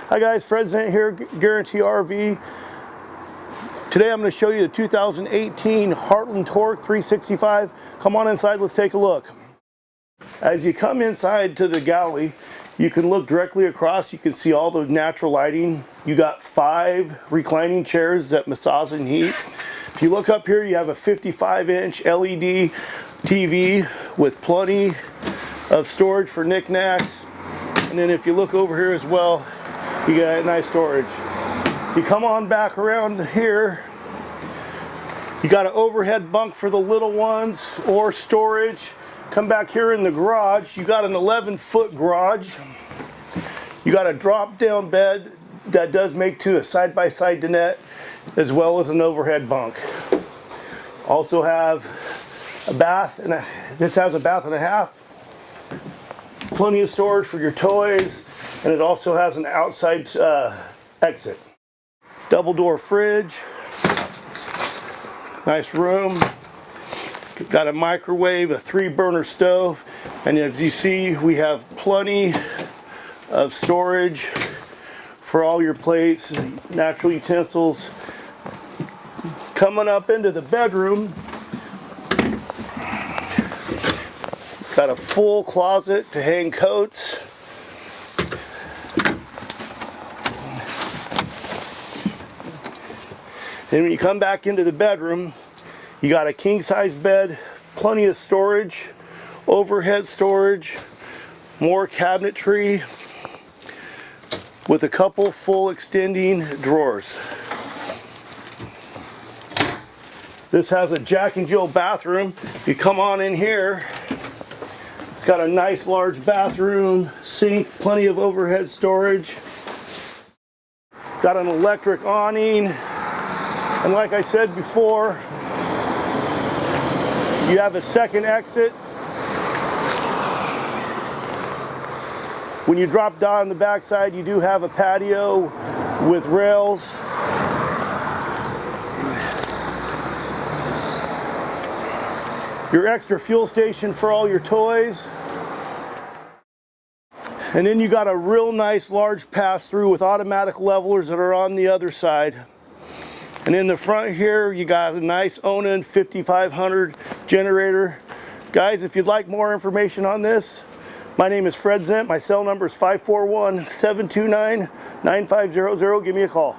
Hi guys, Fred.Zent here, Guaranty RV. Today I'm going to show you the 2018 Heartland Torque 365. Come on inside, let's take a look. As you come inside to the galley, you can look directly across. You can see all the natural lighting. You got 5 reclining chairs that massage and heat. If you look up here, you have a 55-inch LED TV with plenty of storage for knickknacks. And then if you look over here as well, you got nice storage. You come on back around here, you got an overhead bunk for the little ones or storage. Come back here in the garage, you got an 11-foot garage. You got a drop-down bed that does make to a side-by-side dinette, as well as an overhead bunk. Also have a bath, and this has a bath and a half. Plenty of storage for your toys, and it also has an outside exit. Double door fridge, nice room. Got a microwave, a 3-burner stove, and as you see, we have plenty of storage for all your plates, natural utensils. Coming up into the bedroom, got a full closet to hang coats. And when you come back into the bedroom, you got a king-size bed, plenty of storage, overhead storage, more cabinetry, with a couple full extending drawers. This has a Jack and Jill bathroom. You come on in here, it's got a nice large bathroom, sink, plenty of overhead storage. Got an electric awning. And like I said before, you have a second exit. When you drop down on the backside, you do have a patio with rails. Your extra fuel station for all your toys. And then you got a real nice large pass-through with automatic levelers that are on the other side. And in the front here, you got a nice Onan 5500 generator. Guys, if you'd like more information on this, my name is Fred.Zent. My cell number is 541-729-9500. Give me a call.